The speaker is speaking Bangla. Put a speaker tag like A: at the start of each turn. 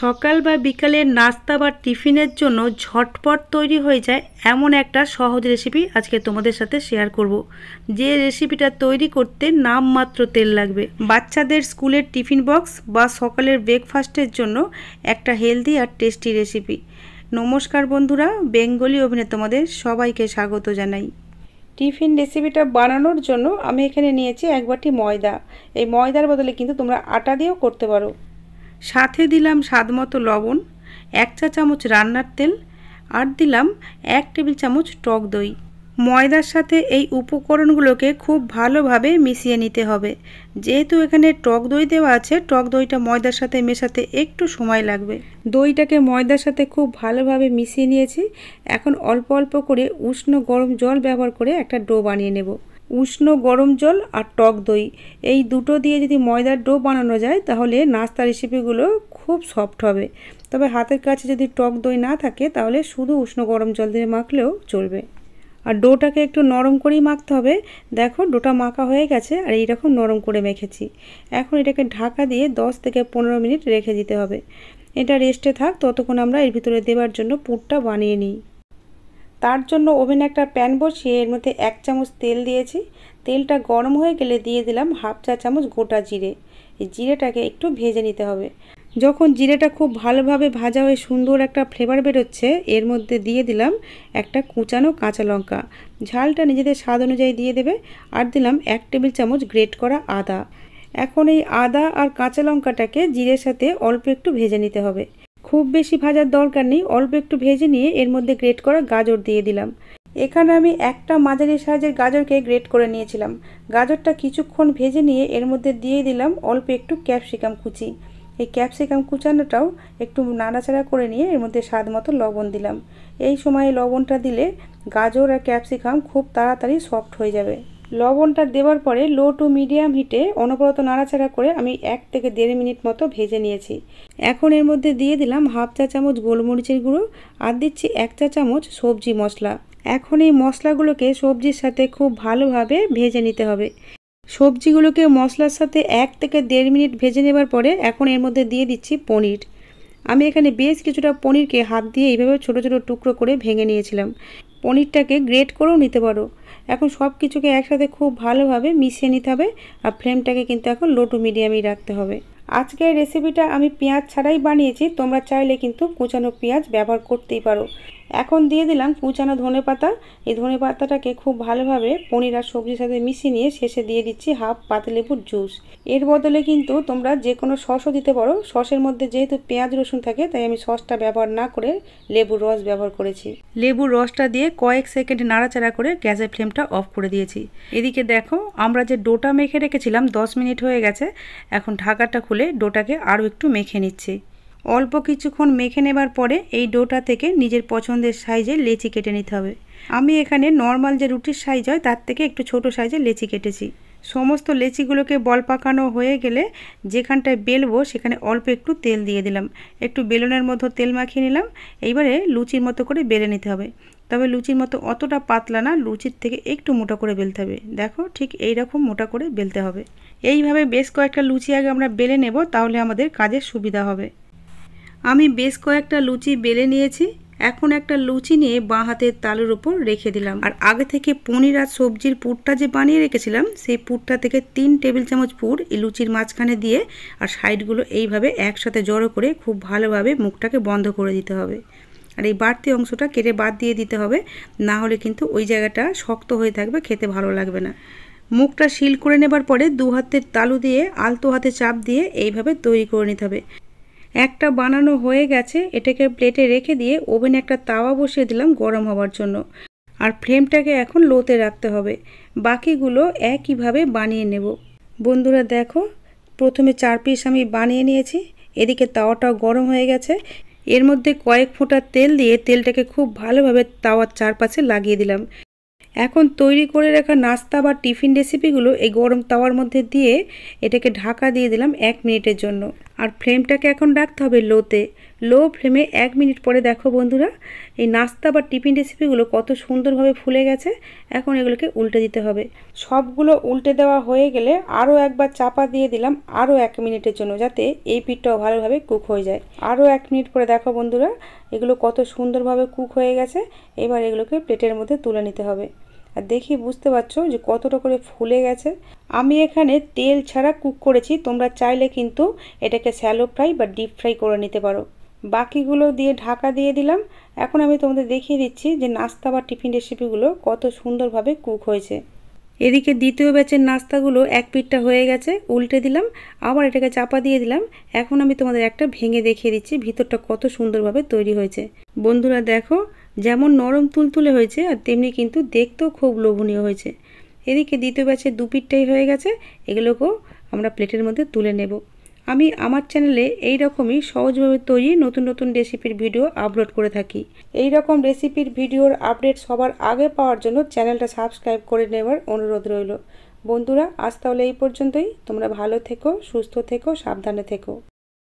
A: সকাল বা বিকালের নাস্তা বা টিফিনের জন্য ঝটপট তৈরি হয়ে যায় এমন একটা সহজ রেসিপি আজকে তোমাদের সাথে শেয়ার করব। যে রেসিপিটা তৈরি করতে নামমাত্র তেল লাগবে। বাচ্চাদের স্কুলের টিফিন বক্স বা সকালের ব্রেকফাস্টের জন্য একটা হেলদি আর টেস্টি রেসিপি। নমস্কার বন্ধুরা, বেঙ্গলি ওভেনে তোমাদের সবাইকে স্বাগত জানাই। টিফিন রেসিপিটা বানানোর জন্য আমি এখানে নিয়েছি এক বাটি ময়দা। এই ময়দার বদলে কিন্তু তোমরা আটা দিয়েও করতে পারো। সাথে দিলাম স্বাদমতো লবণ, 1 চা চামচ রান্নার তেল আর দিলাম 1 টেবিল চামচ টক দই। ময়দার সাথে এই উপকরণগুলোকে খুব ভালোভাবে মিশিয়ে নিতে হবে। যেহেতু এখানে টক দই দেওয়া আছে, টক দইটা ময়দার সাথে মেশাতে একটু সময় লাগবে। দইটাকে ময়দার সাথে খুব ভালোভাবে মিশিয়ে নিয়েছি। এখন অল্প অল্প করে উষ্ণ গরম জল ব্যবহার করে একটা ডো বানিয়ে নেব। উষ্ণ গরম জল আর টক দই এই দুটো দিয়ে যদি ময়দার ডো বানানো যায় তাহলে নাস্তা রেসিপিগুলো খুব সফট হবে। তবে হাতের কাছে যদি টক দই না থাকে তাহলে শুধু উষ্ণ গরম জল দিয়ে মাখলেও চলবে। আর ডোটাকে একটু নরম করেই মাখতে হবে। দেখো ডোটা মাখা হয়ে গেছে আর এইরকম নরম করে মেখেছি। এখন এটাকে ঢাকা দিয়ে 10 থেকে 15 মিনিট রেখে দিতে হবে। এটা রেস্টে থাক, ততক্ষণ আমরা এর ভিতরে দেওয়ার জন্য পুরটা বানিয়ে নিই। তার জন্য ওভেনে একটা প্যান বসিয়ে এর মধ্যে 1 চামচ তেল দিয়েছি। তেলটা গরম হয়ে গেলে দিয়ে দিলাম 1/2 চা চামচ গোটা জিরে। এই জিরেটাকে একটু ভেজে নিতে হবে। যখন জিরেটা খুব ভালোভাবে ভাজা হয়ে সুন্দর একটা ফ্লেভার বেরোচ্ছে, এর মধ্যে দিয়ে দিলাম একটা কুচানো কাঁচা লঙ্কা। ঝালটা নিজেদের স্বাদ অনুযায়ী দিয়ে দেবে। আর দিলাম 1 টেবিল চামচ গ্রেট করা আদা। এখন এই আদা আর কাঁচা লঙ্কাটাকে জিরের সাথে অল্প একটু ভেজে নিতে হবে। খুব বেশি ভাজার দরকার নেই, অল্প একটু ভেজে নিয়ে এর মধ্যে গ্রেট করা গাজর দিয়ে দিলাম। এখানে আমি একটা মাঝারি সাইজের গাজরকে গ্রেট করে নিয়েছিলাম। গাজরটা কিছুক্ষণ ভেজে নিয়ে এর মধ্যে দিয়ে দিলাম অল্প একটু ক্যাপসিকাম কুচি। এই ক্যাপসিকাম কুচানোটাও একটু নাড়াচাড়া করে নিয়ে এর মধ্যে স্বাদ মতো লবণ দিলাম। এই সময় লবণটা দিলে গাজর আর ক্যাপসিকাম খুব তাড়াতাড়ি সফট হয়ে যাবে। লবণটা দেওয়ার পরে লো টু মিডিয়াম হিটে অনবরত নাড়াচাড়া করে আমি 1 থেকে 1.5 মিনিট মতো ভেজে নিয়েছি। এখন এর মধ্যে দিয়ে দিলাম 1/2 চা চামচ গোলমরিচের গুঁড়ো আর দিচ্ছি 1 চা চামচ সবজি মশলা। এখন এই মশলাগুলোকে সবজির সাথে খুব ভালোভাবে ভেজে নিতে হবে। সবজিগুলোকে মশলার সাথে 1 থেকে 1.5 মিনিট ভেজে নেবার পরে এখন এর মধ্যে দিয়ে দিচ্ছি পনির। আমি এখানে বেশ কিছুটা পনিরকে হাত দিয়ে এইভাবে ছোট ছোট টুকরো করে ভেঙে নিয়েছিলাম। পনিরটাকে গ্রেট করেও নিতে পারো। এখন সব কিছুকে একসাথে খুব ভালোভাবে মিশিয়ে নিতে হবে। আর ফ্লেমটাকে কিন্তু এখন লো টু মিডিয়ামেই রাখতে হবে। আজকের রেসিপিটা আমি পেঁয়াজ ছাড়াই বানিয়েছি, তোমরা চাইলে কিন্তু কুচানো পেঁয়াজ ব্যবহার করতেই পারো। এখন দিয়ে দিলাম কুচানো ধনেপাতা। এই ধনেপাতাটাকে খুব ভালোভাবে পনির আর সবজির সাথে মিশিয়ে নিয়ে শেষে দিয়ে দিচ্ছি 1/2 পাতিলেবুর জুস। এর বদলে কিন্তু তোমরা যে কোনো সসও দিতে পারো। সসের মধ্যে যেহেতু পেঁয়াজ রসুন থাকে তাই আমি সসটা ব্যবহার না করে লেবুর রস ব্যবহার করেছি। লেবুর রসটা দিয়ে কয়েক সেকেন্ড নাড়াচাড়া করে গ্যাসের ফ্লেমটা অফ করে দিয়েছি। এদিকে দেখো আমরা যে ডোটা মেখে রেখেছিলাম 10 মিনিট হয়ে গেছে। এখন ঢাকাটা খুলে ডোটাকে আরও একটু মেখে নিচ্ছি। অল্প কিছুক্ষণ মেখে নেবার পরে এই ডোটা থেকে নিজের পছন্দের সাইজে লেচি কেটে নিতে হবে। আমি এখানে নর্মাল যে রুটির সাইজ হয় তার থেকে একটু ছোট সাইজে লেচি কেটেছি। সমস্ত লেচিগুলোকে বল পাকানো হয়ে গেলে যেখানটায় বেলবো সেখানে অল্প একটু তেল দিয়ে দিলাম। একটু বেলনের মতো তেল মাখিয়ে নিলাম। এইবারে লুচির মতো করে বেলে নিতে হবে। তবে লুচির মতো অতটা পাতলা না, লুচির থেকে একটু মোটা করে বেলতে হবে। দেখো ঠিক এই রকম মোটা করে বেলতে হবে। এইভাবে বেশ কয়েকটা লুচি আগে আমরা বেলে নেব, তাহলে আমাদের কাজের সুবিধা হবে। আমি বেশ কয়েকটা লুচি বেলে নিয়েছি। এখন একটা লুচি নিয়ে বাঁ হাতের তালুর উপর রেখে দিলাম। আর আগে থেকে পনির আর সবজির পুরটা যে বানিয়ে রেখেছিলাম সেই পুরটা থেকে 3 টেবিল চামচ পুর এই লুচির মাঝখানে দিয়ে আর সাইডগুলো এইভাবে একসাথে জড়ো করে খুব ভালোভাবে মুখটাকে বন্ধ করে দিতে হবে। আর এই বাড়তি অংশটা কেটে বাদ দিয়ে দিতে হবে, না হলে কিন্তু ওই জায়গাটা শক্ত হয়ে থাকবে, খেতে ভালো লাগবে না। মুখটা সিল করে নেবার পরে 2 হাতের তালু দিয়ে আলতো হাতে চাপ দিয়ে এইভাবে তৈরি করে নিতে হবে। একটা বানানো হয়ে গেছে, এটাকে প্লেটে রেখে দিয়ে ওভেনে একটা তাওয়া বসিয়ে দিলাম গরম হওয়ার জন্য। আর ফ্লেমটাকে এখন লোতে রাখতে হবে। বাকিগুলো একইভাবে বানিয়ে নেব। বন্ধুরা দেখো, প্রথমে 4 পিস আমি বানিয়ে নিয়েছি। এদিকে তাওয়াটাও গরম হয়ে গেছে। এর মধ্যে কয়েক ফোঁটা তেল দিয়ে তেলটাকে খুব ভালোভাবে তাওয়ার চারপাশে লাগিয়ে দিলাম। এখন তৈরি করে রাখা নাস্তা বা টিফিন রেসিপিগুলো এই গরম তাওয়ার মধ্যে দিয়ে এটাকে ঢাকা দিয়ে দিলাম 1 মিনিটের জন্য। আর ফ্লেমটাকে এখন রাখতে হবে লোতে। লো ফ্লেমে 1 মিনিট পরে দেখো বন্ধুরা, এই নাস্তা বা টিফিন রেসিপিগুলো কত সুন্দরভাবে ফুলে গেছে। এখন এগুলোকে উল্টে দিতে হবে। সবগুলো উল্টে দেওয়া হয়ে গেলে আরও একবার চাপা দিয়ে দিলাম আরও 1 মিনিটের জন্য, যাতে এই পিঠটাও ভালোভাবে কুক হয়ে যায়। আরও 1 মিনিট পরে দেখো বন্ধুরা, এগুলো কত সুন্দরভাবে কুক হয়ে গেছে। এবার এগুলোকে প্লেটের মধ্যে তুলে নিতে হবে। আর দেখি বুঝতে পারছো যে কতটা করে ফুলে গেছে। আমি এখানে তেল ছাড়া কুক করেছি, তোমরা চাইলে কিন্তু এটাকে শ্যালো ফ্রাই বা ডিপ ফ্রাই করে নিতে পারো। বাকিগুলো দিয়ে ঢাকা দিয়ে দিলাম। এখন আমি তোমাদের দেখিয়ে দিচ্ছি যে নাস্তা বা টিফিন রেসিপিগুলো কত সুন্দরভাবে কুক হয়েছে। এদিকে দ্বিতীয় ব্যাচের নাস্তাগুলো এক পিঠটা হয়ে গেছে, উল্টে দিলাম, আবার এটাকে চাপা দিয়ে দিলাম। এখন আমি তোমাদের একটা ভেঙে দেখিয়ে দিচ্ছি ভিতরটা কত সুন্দরভাবে তৈরি হয়েছে। বন্ধুরা দেখো, যেমন নরম তুলতুলে হয়েছে আর তেমনি কিন্তু দেখতেও খুব লোভনীয় হয়েছে। এদিকে দ্বিতীয় ব্যাচের 2 পিঠটাই হয়ে গেছে, এগুলোকেও আমরা প্লেটের মধ্যে তুলে নেব। আমি আমার চ্যানেলে এই রকমই সহজভাবে তৈরি নতুন নতুন রেসিপির ভিডিও আপলোড করে থাকি। এই রকম রেসিপির ভিডিওর আপডেট সবার আগে পাওয়ার জন্য চ্যানেলটা সাবস্ক্রাইব করে নেওয়ার অনুরোধ রইল। বন্ধুরা আজ তাহলে এই পর্যন্তই। তোমরা ভালো থেকো, সুস্থ থেকো, সাবধানে থেকো।